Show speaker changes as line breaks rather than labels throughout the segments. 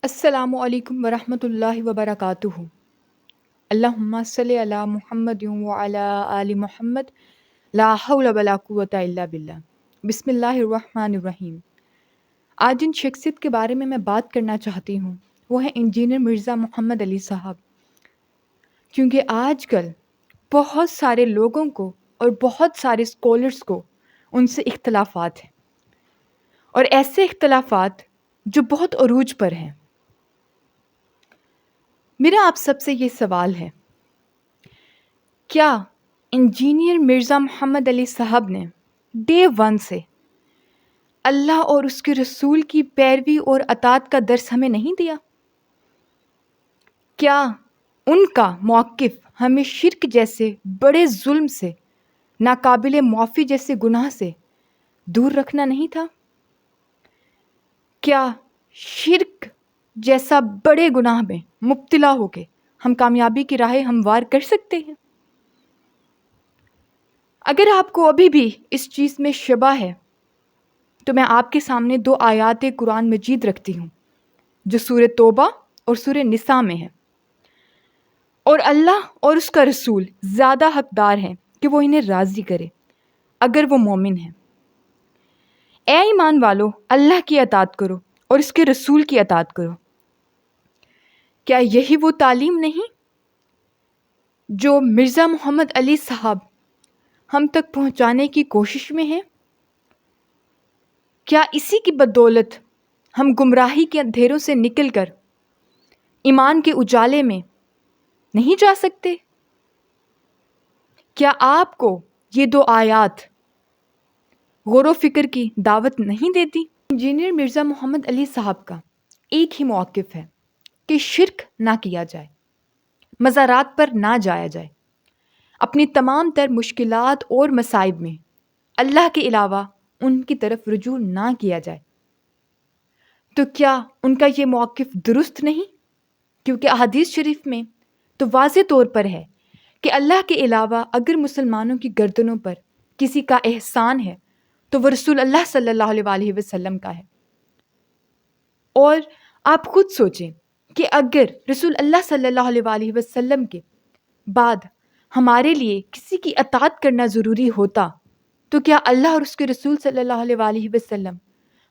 السلام علیکم ورحمۃ اللہ وبرکاتہ۔ اللہم صلی علی محمد وعلی آل محمد، لا حول ولا قوۃ الا باللہ۔ بسم اللہ الرحمن الرحیم۔ آج جن شخصیت کے بارے میں بات کرنا چاہتی ہوں وہ ہے انجینئر مرزا محمد علی صاحب، کیونکہ آج کل بہت سارے لوگوں کو اور بہت سارے اسکالرس کو ان سے اختلافات ہیں، اور ایسے اختلافات جو بہت عروج پر ہیں۔ میرا آپ سب سے یہ سوال ہے، کیا انجینئر مرزا محمد علی صاحب نے ڈے ون سے اللہ اور اس کے رسول کی پیروی اور اطاعت کا درس ہمیں نہیں دیا؟ کیا ان کا موقف ہمیں شرک جیسے بڑے ظلم سے، ناقابل معافی جیسے گناہ سے دور رکھنا نہیں تھا؟ کیا شرک جیسا بڑے گناہ میں مبتلا ہو کے ہم کامیابی کی راہ ہموار کر سکتے ہیں؟ اگر آپ کو ابھی بھی اس چیز میں شبہ ہے تو میں آپ کے سامنے 2 آیات قرآن مجید رکھتی ہوں جو سورہ توبہ اور سورہ نساء میں ہے، اور اللہ اور اس کا رسول زیادہ حقدار ہیں کہ وہ انہیں راضی کرے اگر وہ مومن ہیں۔ اے ایمان والو، اللہ کی اطاعت کرو اور اس کے رسول کی اطاعت کرو۔ کیا یہی وہ تعلیم نہیں جو مرزا محمد علی صاحب ہم تک پہنچانے کی کوشش میں ہیں؟ کیا اسی کی بدولت ہم گمراہی کے اندھیروں سے نکل کر ایمان کے اجالے میں نہیں جا سکتے؟ کیا آپ کو یہ 2 آیات غور و فکر کی دعوت نہیں دیتی؟ انجینئر مرزا محمد علی صاحب کا ایک ہی موقف ہے کہ شرک نہ کیا جائے، مزارات پر نہ جایا جائے، اپنی تمام تر مشکلات اور مصائب میں اللہ کے علاوہ ان کی طرف رجوع نہ کیا جائے۔ تو کیا ان کا یہ موقف درست نہیں؟ کیونکہ احادیث شریف میں تو واضح طور پر ہے کہ اللہ کے علاوہ اگر مسلمانوں کی گردنوں پر کسی کا احسان ہے تو وہ رسول اللہ صلی اللہ علیہ وسلم کا ہے۔ اور آپ خود سوچیں کہ اگر رسول اللہ صلی اللہ علیہ وسلم کے بعد ہمارے لیے کسی کی اطاعت کرنا ضروری ہوتا تو کیا اللہ اور اس کے رسول صلی اللہ علیہ وسلم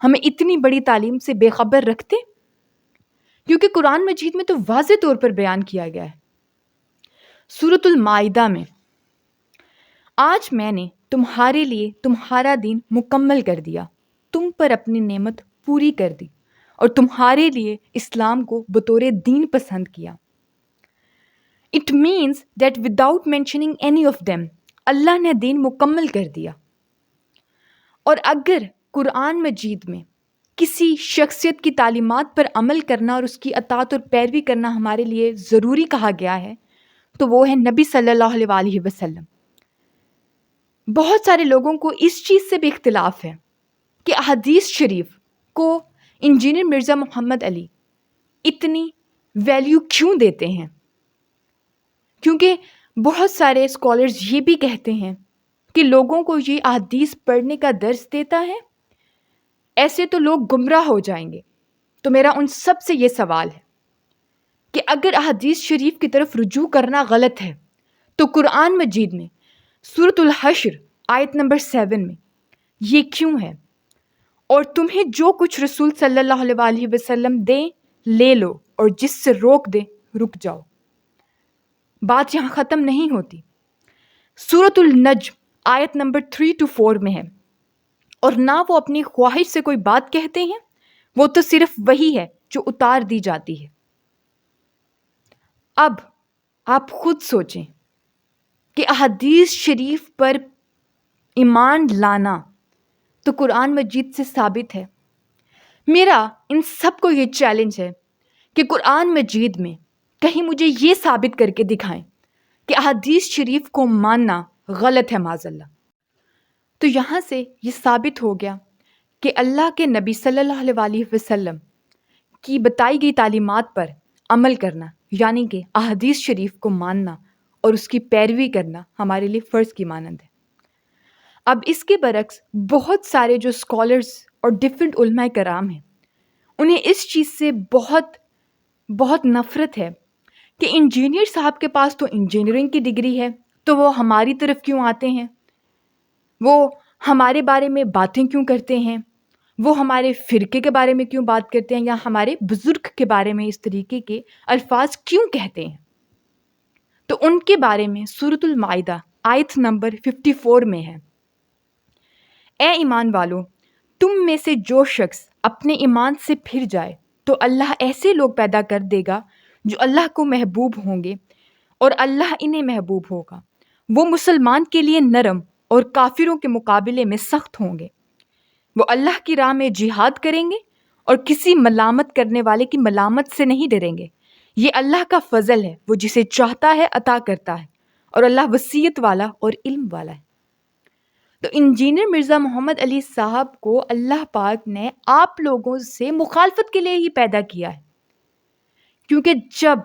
ہمیں اتنی بڑی تعلیم سے بے خبر رکھتے؟ کیونکہ قرآن مجید میں تو واضح طور پر بیان کیا گیا ہے سورۃ المائدہ میں، آج میں نے تمہارے لیے تمہارا دین مکمل کر دیا، تم پر اپنی نعمت پوری کر دی اور تمہارے لیے اسلام کو بطور دین پسند کیا۔ It means that without mentioning any of them اللہ نے دین مکمل کر دیا۔ اور اگر قرآن مجید میں کسی شخصیت کی تعلیمات پر عمل کرنا اور اس کی اطاعت اور پیروی کرنا ہمارے لیے ضروری کہا گیا ہے تو وہ ہے نبی صلی اللہ علیہ وسلم۔ بہت سارے لوگوں کو اس چیز سے بھی اختلاف ہے کہ احادیث شریف کو انجینئر مرزا محمد علی اتنی ویلیو کیوں دیتے ہیں، کیونکہ بہت سارے اسکالرز یہ بھی کہتے ہیں کہ لوگوں کو یہ احادیث پڑھنے کا درس دیتا ہے، ایسے تو لوگ گمراہ ہو جائیں گے۔ تو میرا ان سب سے یہ سوال ہے کہ اگر احادیث شریف کی طرف رجوع کرنا غلط ہے تو قرآن مجید میں سورۃ الحشر آیت نمبر 7 میں یہ کیوں ہے؟ اور تمہیں جو کچھ رسول صلی اللہ علیہ وسلم دیں لے لو اور جس سے روک دیں رک جاؤ۔ بات یہاں ختم نہیں ہوتی۔ سورۃ النجم آیت نمبر 3-4 میں ہے، اور نہ وہ اپنی خواہش سے کوئی بات کہتے ہیں، وہ تو صرف وہی ہے جو اتار دی جاتی ہے۔ اب آپ خود سوچیں کہ احادیث شریف پر ایمان لانا تو قرآن مجید سے ثابت ہے۔ میرا ان سب کو یہ چیلنج ہے کہ قرآن مجید میں کہیں مجھے یہ ثابت کر کے دکھائیں کہ احادیث شریف کو ماننا غلط ہے معاذ اللہ۔ تو یہاں سے یہ ثابت ہو گیا کہ اللہ کے نبی صلی اللہ علیہ وسلم کی بتائی گئی تعلیمات پر عمل کرنا، یعنی کہ احادیث شریف کو ماننا اور اس کی پیروی کرنا ہمارے لیے فرض کی مانند ہے۔ اب اس کے برعکس بہت سارے جو اسکالرز اور ڈفرینٹ علماء کرام ہیں، انہیں اس چیز سے بہت بہت نفرت ہے کہ انجینئر صاحب کے پاس تو انجینئرنگ کی ڈگری ہے، تو وہ ہماری طرف کیوں آتے ہیں؟ وہ ہمارے بارے میں باتیں کیوں کرتے ہیں؟ وہ ہمارے فرقے کے بارے میں کیوں بات کرتے ہیں، یا ہمارے بزرگ کے بارے میں اس طریقے کے الفاظ کیوں کہتے ہیں؟ تو ان کے بارے میں سورۃ المائدہ آیت نمبر 54 میں ہے، اے ایمان والو، تم میں سے جو شخص اپنے ایمان سے پھر جائے تو اللہ ایسے لوگ پیدا کر دے گا جو اللہ کو محبوب ہوں گے اور اللہ انہیں محبوب ہوگا۔ وہ مسلمان کے لیے نرم اور کافروں کے مقابلے میں سخت ہوں گے۔ وہ اللہ کی راہ میں جہاد کریں گے اور کسی ملامت کرنے والے کی ملامت سے نہیں ڈریں گے۔ یہ اللہ کا فضل ہے، وہ جسے چاہتا ہے عطا کرتا ہے، اور اللہ وسعت والا اور علم والا ہے۔ تو انجینئر مرزا محمد علی صاحب کو اللہ پاک نے آپ لوگوں سے مخالفت کے لیے ہی پیدا کیا ہے، کیونکہ جب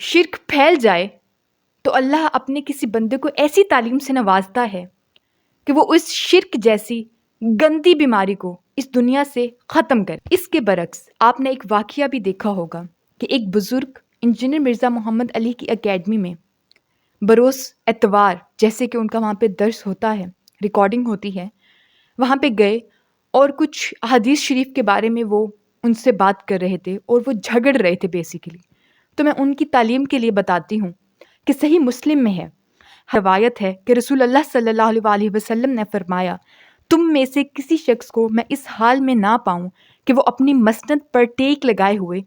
شرک پھیل جائے تو اللہ اپنے کسی بندے کو ایسی تعلیم سے نوازتا ہے کہ وہ اس شرک جیسی گندی بیماری کو اس دنیا سے ختم کرے۔ اس کے برعکس آپ نے ایک واقعہ بھی دیکھا ہوگا کہ ایک بزرگ انجینئر مرزا محمد علی کی اکیڈمی میں بروز اتوار، جیسے کہ ان کا وہاں پہ درس ہوتا ہے، ریکارڈنگ ہوتی ہے، وہاں پہ گئے اور کچھ حدیث شریف کے بارے میں وہ ان سے بات کر رہے تھے اور وہ جھگڑ رہے تھے بیسیکلی۔ تو میں ان کی تعلیم کے لیے بتاتی ہوں کہ صحیح مسلم میں ہے، روایت ہے کہ رسول اللہ صلی اللہ علیہ وسلم نے فرمایا، تم میں سے کسی شخص کو میں اس حال میں نہ پاؤں کہ وہ اپنی مسند پر ٹیک لگائے ہوئے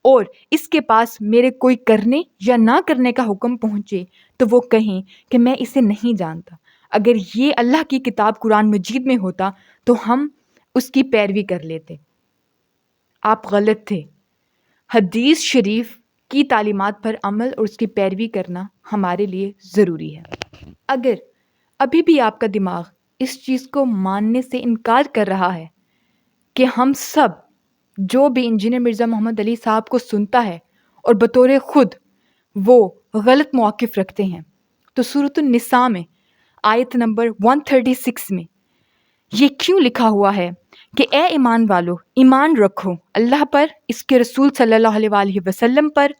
اور اس کے پاس میرے کوئی کرنے یا نہ کرنے کا حکم پہنچے تو وہ کہیں کہ میں اسے نہیں جانتا۔ اگر یہ اللہ کی کتاب قرآن مجید میں ہوتا تو ہم اس کی پیروی کر لیتے۔ آپ غلط تھے۔ حدیث شریف کی تعلیمات پر عمل اور اس کی پیروی کرنا ہمارے لیے ضروری ہے۔ اگر ابھی بھی آپ کا دماغ اس چیز کو ماننے سے انکار کر رہا ہے کہ ہم سب جو بھی انجینئر مرزا محمد علی صاحب کو سنتا ہے اور بطور خود وہ غلط موقف رکھتے ہیں، تو سورۃ النساء میں آیت نمبر 136 میں یہ کیوں لکھا ہوا ہے کہ اے ایمان والو، ایمان رکھو اللہ پر، اس کے رسول صلی اللہ علیہ وسلم پر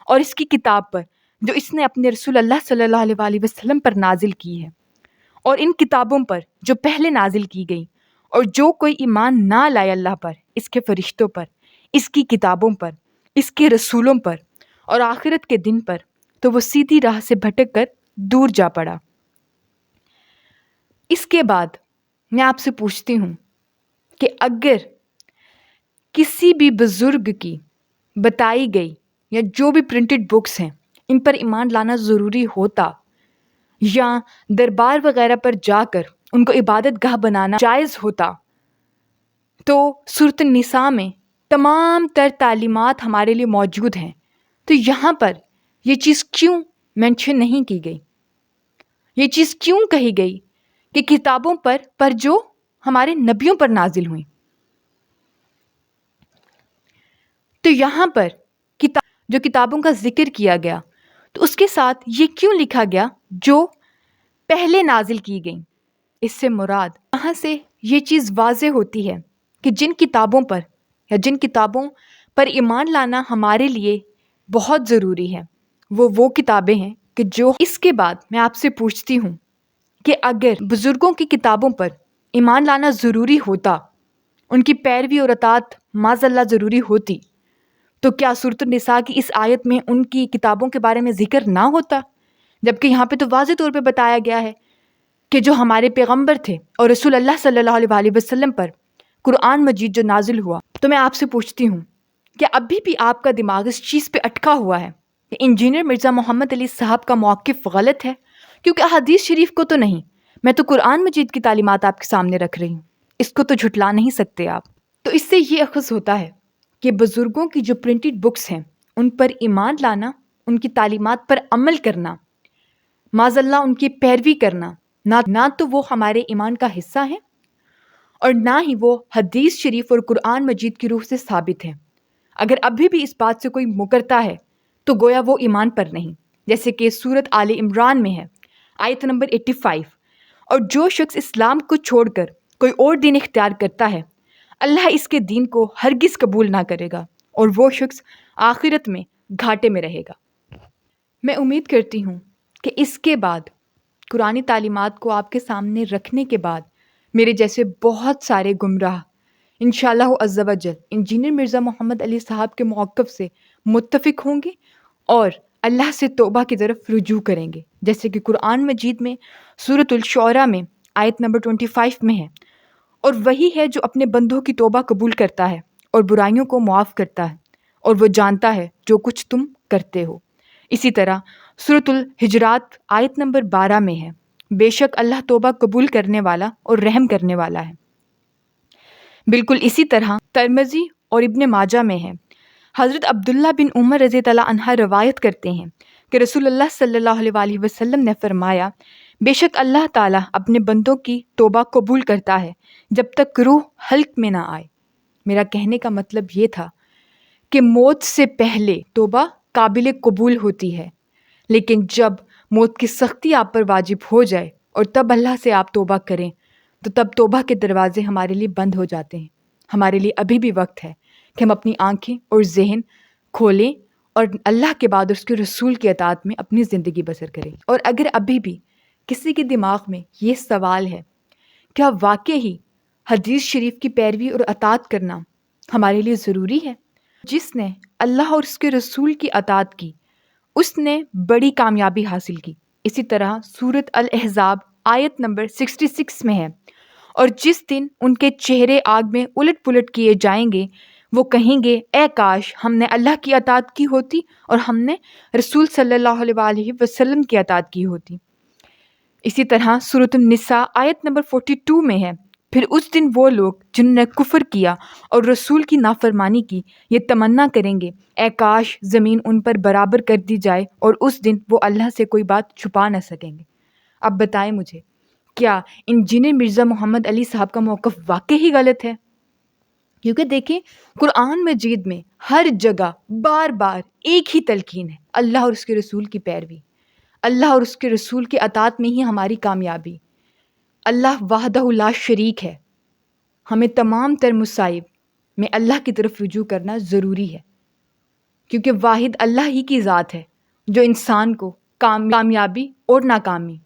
اور اس کی کتاب پر جو اس نے اپنے رسول اللہ صلی اللہ علیہ وسلم پر نازل کی ہے، اور ان کتابوں پر جو پہلے نازل کی گئی، اور جو کوئی ایمان نہ لائے اللہ پر، اس کے فرشتوں پر، اس کی کتابوں پر، اس کے رسولوں پر اور آخرت کے دن پر، تو وہ سیدھی راہ سے بھٹک کر دور جا پڑا۔ اس کے بعد میں آپ سے پوچھتی ہوں کہ اگر کسی بھی بزرگ کی بتائی گئی یا جو بھی پرنٹڈ بکس ہیں ان پر ایمان لانا ضروری ہوتا، یا دربار وغیرہ پر جا کر ان کو عبادت گاہ بنانا جائز ہوتا، تو سورۃ النساء میں تمام تر تعلیمات ہمارے لیے موجود ہیں۔ تو یہاں پر یہ چیز کیوں مینشن نہیں کی گئی؟ یہ چیز کیوں کہی گئی کہ کتابوں پر جو ہمارے نبیوں پر نازل ہوئیں؟ تو یہاں پر جو کتابوں کا ذکر کیا گیا، تو اس کے ساتھ یہ کیوں لکھا گیا جو پہلے نازل کی گئیں؟ اس سے مراد یہاں سے یہ چیز واضح ہوتی ہے کہ جن کتابوں پر یا جن کتابوں پر ایمان لانا ہمارے لیے بہت ضروری ہے، وہ کتابیں ہیں کہ جو اس کے بعد میں آپ سے پوچھتی ہوں کہ اگر بزرگوں کی کتابوں پر ایمان لانا ضروری ہوتا، ان کی پیروی اور اطاعت معاذ اللہ ضروری ہوتی، تو کیا سورۃ النساء کی اس آیت میں ان کی کتابوں کے بارے میں ذکر نہ ہوتا؟ جبکہ یہاں پہ تو واضح طور پہ بتایا گیا ہے کہ جو ہمارے پیغمبر تھے اور رسول اللہ صلی اللہ علیہ وسلم پر قرآن مجید جو نازل ہوا۔ تو میں آپ سے پوچھتی ہوں کہ ابھی بھی آپ کا دماغ اس چیز پہ اٹکا ہوا ہے کہ انجینئر مرزا محمد علی صاحب کا موقف غلط ہے؟ کیونکہ حدیث شریف کو تو نہیں، میں تو قرآن مجید کی تعلیمات آپ کے سامنے رکھ رہی ہوں، اس کو تو جھٹلا نہیں سکتے آپ۔ تو اس سے یہ اخذ ہوتا ہے کہ بزرگوں کی جو پرنٹڈ بکس ہیں ان پر ایمان لانا، ان کی تعلیمات پر عمل کرنا، معاذ اللہ ان کی پیروی کرنا، نہ تو وہ ہمارے ایمان کا حصہ ہیں اور نہ ہی وہ حدیث شریف اور قرآن مجید کی روح سے ثابت ہیں۔ اگر ابھی بھی اس بات سے کوئی مکرتا ہے تو گویا وہ ایمان پر نہیں، جیسے کہ سورۃ آل عمران میں ہے آیت نمبر 85، اور جو شخص اسلام کو چھوڑ کر کوئی اور دین اختیار کرتا ہے اللہ اس کے دین کو ہرگز قبول نہ کرے گا، اور وہ شخص آخرت میں گھاٹے میں رہے گا۔ میں امید کرتی ہوں کہ اس کے بعد قرآنی تعلیمات کو آپ کے سامنے رکھنے کے بعد میرے جیسے بہت سارے گمراہ انشاءاللہ عز و جل انجینئر مرزا محمد علی صاحب کے موقف سے متفق ہوں گے اور اللہ سے توبہ کی طرف رجوع کریں گے، جیسے کہ قرآن مجید میں سورۃ الشعراء میں آیت نمبر 25 میں ہے، اور وہی ہے جو اپنے بندوں کی توبہ قبول کرتا ہے اور برائیوں کو معاف کرتا ہے، اور وہ جانتا ہے جو کچھ تم کرتے ہو۔ اسی طرح سورۃ الحجرات آیت نمبر 12 میں ہے، بے شک اللہ توبہ قبول کرنے والا اور رحم کرنے والا ہے۔ بالکل اسی طرح ترمذی اور ابن ماجہ میں ہے، حضرت عبداللہ بن عمر رضی اللہ عنہ روایت کرتے ہیں کہ رسول اللہ صلی اللہ علیہ وسلم نے فرمایا، بے شک اللہ تعالیٰ اپنے بندوں کی توبہ قبول کرتا ہے جب تک روح حلق میں نہ آئے۔ میرا کہنے کا مطلب یہ تھا کہ موت سے پہلے توبہ قابل قبول ہوتی ہے، لیکن جب موت کی سختی آپ پر واجب ہو جائے اور تب اللہ سے آپ توبہ کریں تو تب توبہ کے دروازے ہمارے لیے بند ہو جاتے ہیں۔ ہمارے لیے ابھی بھی وقت ہے کہ ہم اپنی آنکھیں اور ذہن کھولیں اور اللہ کے بعد اس کے رسول کی اطاعت میں اپنی زندگی بسر کریں۔ اور اگر ابھی بھی کسی کے دماغ میں یہ سوال ہے، کیا واقعی حدیث شریف کی پیروی اور اطاعت کرنا ہمارے لیے ضروری ہے؟ جس نے اللہ اور اس کے رسول کی اطاعت کی اس نے بڑی کامیابی حاصل کی۔ اسی طرح سورۃ الاحزاب آیت نمبر 66 میں ہے، اور جس دن ان کے چہرے آگ میں الٹ پلٹ کیے جائیں گے وہ کہیں گے، اے کاش ہم نے اللہ کی اطاعت کی ہوتی اور ہم نے رسول صلی اللہ علیہ وسلم کی اطاعت کی ہوتی۔ اسی طرح سورۃ النساء آیت نمبر 42 میں ہے، پھر اس دن وہ لوگ جنہوں نے کفر کیا اور رسول کی نافرمانی کی یہ تمنا کریں گے، اے کاش زمین ان پر برابر کر دی جائے، اور اس دن وہ اللہ سے کوئی بات چھپا نہ سکیں گے۔ اب بتائیں مجھے، کیا انجینئر مرزا محمد علی صاحب کا موقف واقعی غلط ہے؟ کیونکہ دیکھیں قرآن مجید میں ہر جگہ بار بار ایک ہی تلقین ہے، اللہ اور اس کے رسول کی پیروی، اللہ اور اس کے رسول کی اطاعت میں ہی ہماری کامیابی۔ اللہ وحدہ لا شریک ہے، ہمیں تمام تر مصائب میں اللہ کی طرف رجوع کرنا ضروری ہے، کیونکہ واحد اللہ ہی کی ذات ہے جو انسان کو کامیابی اور ناکامی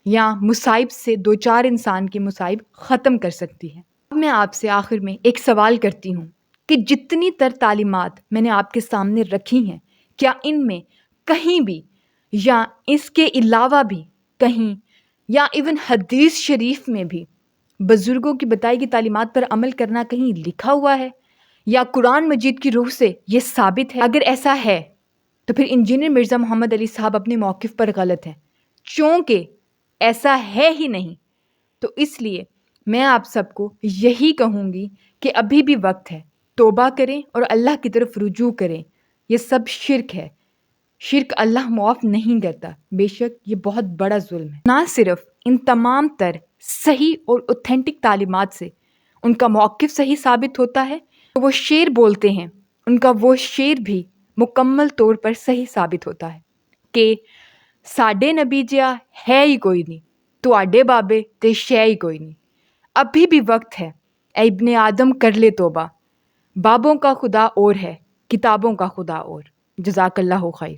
یا مصائب سے دوچار انسان کے مصائب ختم کر سکتی ہے۔ اب میں آپ سے آخر میں ایک سوال کرتی ہوں کہ جتنی تر تعلیمات میں نے آپ کے سامنے رکھی ہیں، کیا ان میں کہیں بھی یا اس کے علاوہ بھی کہیں یا ایون حدیث شریف میں بھی بزرگوں کی بتائی گئی تعلیمات پر عمل کرنا کہیں لکھا ہوا ہے یا قرآن مجید کی روح سے یہ ثابت ہے؟ اگر ایسا ہے تو پھر انجینئر مرزا محمد علی صاحب اپنے موقف پر غلط ہیں، چونکہ ایسا ہے ہی نہیں۔ تو اس لیے میں آپ سب کو یہی کہوں گی کہ ابھی بھی وقت ہے، توبہ کریں اور اللہ کی طرف رجوع کریں۔ یہ سب شرک ہے، شرک اللہ معاف نہیں کرتا، بے شک یہ بہت بڑا ظلم ہے۔ نہ صرف ان تمام تر صحیح اور اوتھینٹک تعلیمات سے ان کا موقف صحیح ثابت ہوتا ہے، وہ شعر بولتے ہیں ان کا وہ شعر بھی مکمل طور پر صحیح ثابت ہوتا ہے کہ ساڈے نبی جیا ہے ہی کوئی نہیں، تواڈے بابے تے شے ہی کوئی نہیں۔ ابھی بھی وقت ہے، اے ابن آدم کر لے توبہ، بابوں کا خدا اور ہے، کتابوں کا خدا اور۔ جزاک اللہ خیر۔